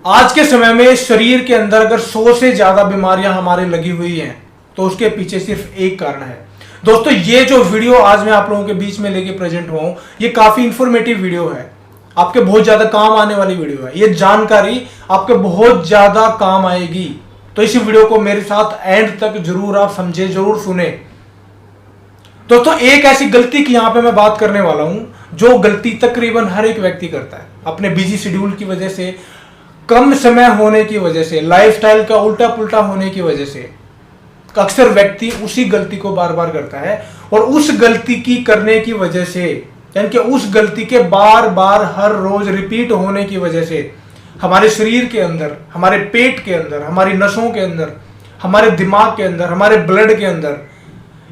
आज के समय में शरीर के अंदर अगर 100 से ज्यादा बीमारियां हमारे लगी हुई हैं तो उसके पीछे सिर्फ एक कारण है। दोस्तों, ये जो वीडियो आज मैं आप लोगों के बीच में लेके प्रेजेंट हुआ हूं, ये काफी इंफॉर्मेटिव वीडियो है, आपके बहुत ज्यादा काम आने वाली वीडियो है। ये जानकारी आपके बहुत ज्यादा काम आएगी, तो इस वीडियो को मेरे साथ एंड तक जरूर आप समझे, जरूर सुने। दोस्तों, एक ऐसी गलती की यहां पे मैं बात करने वाला हूं जो गलती तकरीबन हर एक व्यक्ति करता है। अपने बिजी शेड्यूल की वजह से, कम समय होने की वजह से, लाइफस्टाइल का उल्टा पुल्टा होने की वजह से अक्सर व्यक्ति उसी गलती को बार बार करता है, और उस गलती की करने की वजह से, यानी कि उस गलती के बार बार हर रोज रिपीट होने की वजह से हमारे शरीर के अंदर, हमारे पेट के अंदर, हमारी नसों के अंदर, हमारे दिमाग के अंदर, हमारे ब्लड के अंदर,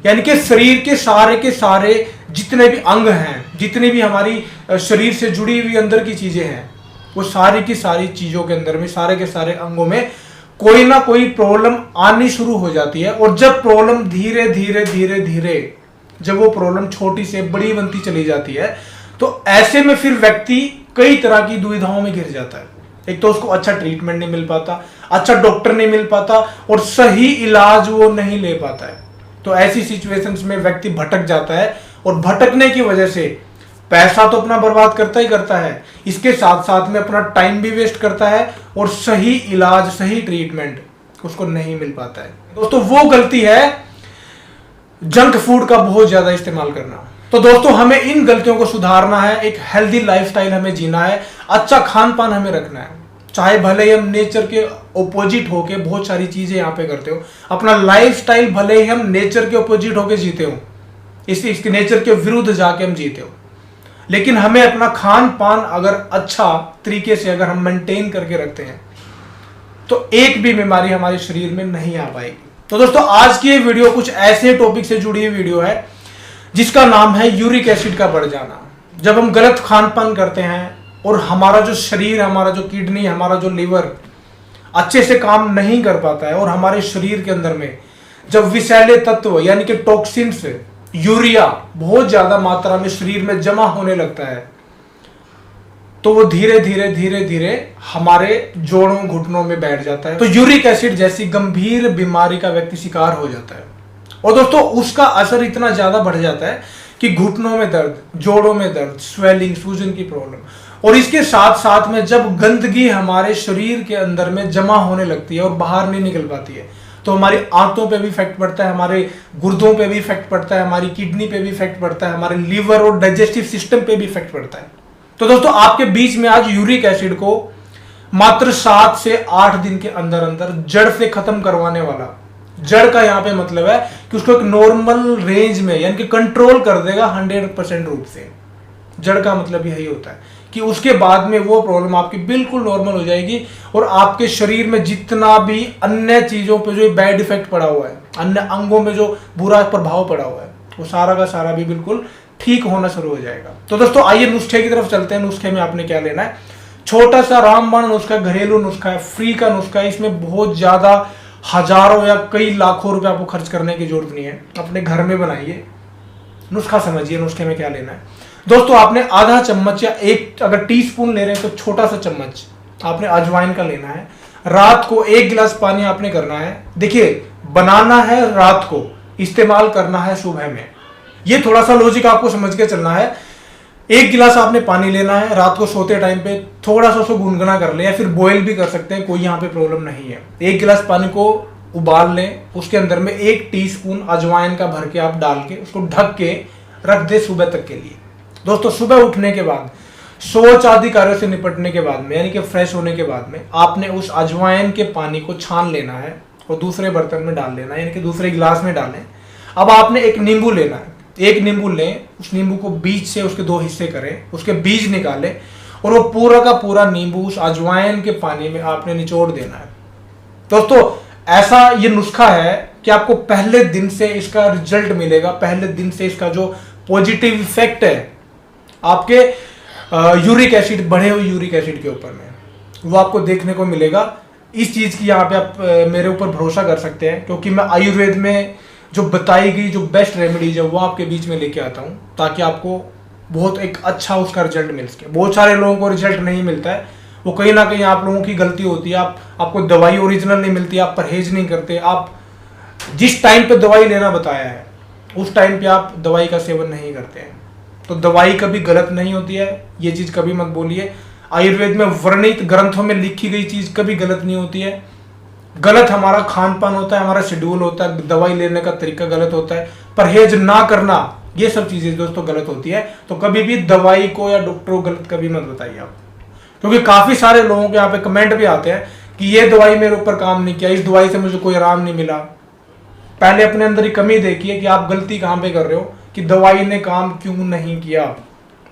यानी कि शरीर के सारे जितने भी अंग हैं, जितनी भी हमारी शरीर से जुड़ी हुई अंदर की चीजें हैं, वो सारी की सारी चीजों के अंदर में, सारे के सारे अंगों में कोई ना कोई प्रॉब्लम आनी शुरू हो जाती है। और जब प्रॉब्लम धीरे धीरे जब वो प्रॉब्लम छोटी से बड़ी बनती चली जाती है, तो ऐसे में फिर व्यक्ति कई तरह की दुविधाओं में घिर जाता है। एक तो उसको अच्छा ट्रीटमेंट नहीं मिल पाता, अच्छा डॉक्टर नहीं मिल पाता, और सही इलाज वो नहीं ले पाता है। तो ऐसी सिचुएशंस में व्यक्ति भटक जाता है, और भटकने की वजह से पैसा तो अपना बर्बाद करता ही करता है, इसके साथ साथ में अपना टाइम भी वेस्ट करता है, और सही इलाज, सही ट्रीटमेंट उसको नहीं मिल पाता है। दोस्तों, वो गलती है जंक फूड का बहुत ज्यादा इस्तेमाल करना। तो दोस्तों, हमें इन गलतियों को सुधारना है, एक हेल्दी लाइफस्टाइल हमें जीना है, अच्छा खान पान हमें रखना है। चाहे भले ही हम नेचर के ऑपोजिट होके बहुत सारी चीजें यहाँ पे करते हो, अपना लाइफस्टाइल भले ही हम नेचर के ऑपोजिट होके जीते हो, इसके नेचर के विरुद्ध जाके हम जीते हो, लेकिन हमें अपना खान पान अगर अच्छा तरीके से अगर हम मेंटेन करके रखते हैं तो एक भी बीमारी हमारे शरीर में नहीं आ पाएगी। तो दोस्तों, आज की ये वीडियो कुछ ऐसे टॉपिक से जुड़ी हुई वीडियो है जिसका नाम है यूरिक एसिड का बढ़ जाना। जब हम गलत खान पान करते हैं और हमारा जो शरीर, हमारा जो किडनी, हमारा जो लीवर अच्छे से काम नहीं कर पाता है, और हमारे शरीर के अंदर में जब विषैले तत्व यानी कि टॉक्सिन्स, यूरिया बहुत ज्यादा मात्रा में शरीर में जमा होने लगता है, तो वो धीरे धीरे हमारे जोड़ों, घुटनों में बैठ जाता है। तो यूरिक एसिड जैसी गंभीर बीमारी का व्यक्ति शिकार हो जाता है, और दोस्तों उसका असर इतना ज्यादा बढ़ जाता है कि घुटनों में दर्द, जोड़ों में दर्द, स्वेलिंग, सूजन की प्रॉब्लम, और इसके साथ साथ में जब गंदगी हमारे शरीर के अंदर में जमा होने लगती है और बाहर नहीं निकल पाती है, तो हमारी आंतों पे भी इफेक्ट पड़ता है, हमारे गुर्दों पे भी इफेक्ट पड़ता है, हमारी किडनी पे भी इफेक्ट पड़ता है, हमारे लीवर और डाइजेस्टिव सिस्टम पे भी इफेक्ट पड़ता है। तो दोस्तों, आपके बीच में आज यूरिक एसिड को मात्र 7 से 8 दिन के अंदर अंदर जड़ से खत्म करवाने वाला, जड़ का यहाँ पे मतलब है कि उसको एक नॉर्मल रेंज में, यानी कि कंट्रोल कर देगा 100% रूप से। जड़ का मतलब यही होता है कि उसके बाद में वो प्रॉब्लम आपकी बिल्कुल नॉर्मल हो जाएगी, और आपके शरीर में जितना भी अन्य चीजों पे जो बैड इफेक्ट पड़ा हुआ है, अन्य अंगों में जो बुरा प्रभाव पड़ा हुआ है, वो सारा का सारा भी बिल्कुल ठीक होना शुरू हो जाएगा। तो दोस्तों, आइए नुस्खे की तरफ चलते हैं। नुस्खे में आपने क्या लेना है? छोटा सा रामबाण नुस्खा, घरेलू नुस्खा है, फ्री का नुस्खा है। इसमें बहुत ज्यादा हजारों या कई लाखों रुपए आपको खर्च करने की जरूरत नहीं है, अपने घर में बनाइए, नुस्खा समझिए। नुस्खे में क्या लेना है दोस्तों? आपने आधा चम्मच या एक, अगर टीस्पून ले रहे हैं तो छोटा सा चम्मच आपने अजवाइन का लेना है। रात को 1 गिलास पानी आपने करना है। देखिए, बनाना है रात को, इस्तेमाल करना है सुबह में। ये थोड़ा सा लॉजिक आपको समझ के चलना है। 1 गिलास आपने पानी लेना है, रात को सोते टाइम पे थोड़ा सा उसको गुनगुना कर लें, या फिर बॉयल भी कर सकते हैं, कोई यहाँ पे प्रॉब्लम नहीं है। 1 गिलास पानी को उबाल लें, उसके अंदर में 1 टीस्पून अजवाइन का भर के आप डाल के उसको ढक के रख दे सुबह तक के लिए। दोस्तों, सुबह उठने के बाद, शौच आदि कार्यों से निपटने के बाद में, यानी कि फ्रेश होने के बाद में, आपने उस अजवाइन के पानी को छान लेना है और दूसरे बर्तन में डाल लेना है, यानी कि दूसरे गिलास में डालें। अब आपने एक नींबू लेना है, 1 नींबू लें, उस नींबू को बीज से उसके 2 हिस्से करें, उसके बीज निकालें, और वो पूरा का पूरा नींबू उस अजवाइन के पानी में आपने निचोड़ देना है। दोस्तों, ऐसा ये नुस्खा है कि आपको पहले दिन से इसका रिजल्ट मिलेगा, पहले दिन से इसका जो पॉजिटिव इफेक्ट है आपके यूरिक एसिड, बढ़े हुए यूरिक एसिड के ऊपर में, वो आपको देखने को मिलेगा। इस चीज की यहाँ पे आप मेरे ऊपर भरोसा कर सकते हैं, क्योंकि मैं आयुर्वेद में जो बताई गई जो बेस्ट रेमेडीज है वो आपके बीच में लेके आता हूँ, ताकि आपको बहुत एक अच्छा उसका रिजल्ट मिल सके। बहुत सारे लोगों को रिजल्ट नहीं मिलता है, वो कहीं ना कहीं आप लोगों की गलती होती है। आपको दवाई ओरिजिनल नहीं मिलती, आप परहेज नहीं करते, आप जिस टाइम पे दवाई लेना बताया है उस टाइम पे आप दवाई का सेवन नहीं करते हैं। तो दवाई कभी गलत नहीं होती है, ये चीज कभी मत बोलिए। आयुर्वेद में वर्णित ग्रंथों में लिखी गई चीज कभी गलत नहीं होती है। गलत हमारा खान पान होता है, हमारा शेड्यूल होता है, दवाई लेने का तरीका गलत होता है, परहेज ना करना, ये सब चीजें दोस्तों गलत होती है। तो कभी भी दवाई को या डॉक्टर को गलत कभी मत बताइए आप, क्योंकि काफी सारे लोगों के यहाँ पे कमेंट भी आते हैं कि ये दवाई मेरे ऊपर काम नहीं किया, इस दवाई से मुझे कोई आराम नहीं मिला। पहले अपने अंदर ही कमी देखिए कि आप गलती कहां पे कर रहे हो, कि दवाई ने काम क्यों नहीं किया।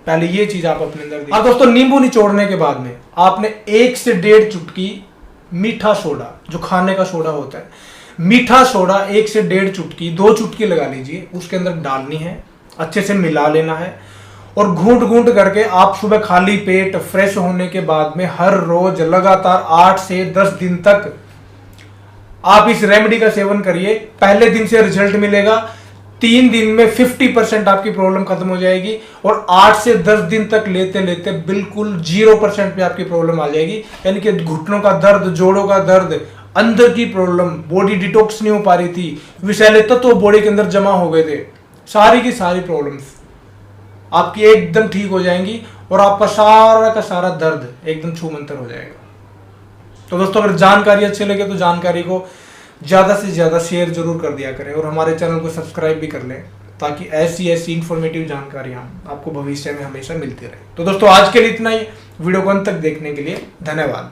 पहले ये चीज आप अपने अंदर देखिए। दोस्तों, नींबू निचोड़ने के बाद में आपने 1 से 1.5 चुटकी मीठा सोडा, जो खाने का सोडा होता है, मीठा सोडा 1 से 1.5 चुटकी, 2 चुटकी लगा लीजिए, उसके अंदर डालनी है, अच्छे से मिला लेना है और घूंट घूंट करके आप सुबह खाली पेट फ्रेश होने के बाद में हर रोज लगातार 8 से 10 दिन तक आप इस रेमेडी का सेवन करिए। पहले दिन से रिजल्ट मिलेगा, 3 दिन में 50% आपकी प्रॉब्लम खत्म हो जाएगी और 8 से 10 दिन तक लेते लेते बिल्कुल 0% पे आपकी प्रॉब्लम आ जाएगी। यानी कि घुटनों का दर्द, जोड़ों का दर्द, अंदर की प्रॉब्लम, बॉडी डिटॉक्स नहीं हो पा रही थी, विषैले तत्व बॉडी के अंदर जमा हो गए थे, सारी की सारी प्रॉब्लम्स आपकी एकदम ठीक हो जाएंगी और आपका सारा का सारा दर्द एकदम छूमंतर हो जाएगा। तो दोस्तों, अगर जानकारी अच्छी लगे तो जानकारी को ज़्यादा से ज़्यादा शेयर जरूर कर दिया करें और हमारे चैनल को सब्सक्राइब भी कर लें, ताकि ऐसी इंफॉर्मेटिव जानकारियाँ आपको भविष्य में हमेशा मिलती रहे। तो दोस्तों, आज के लिए इतना ही। वीडियो को अंत तक देखने के लिए धन्यवाद।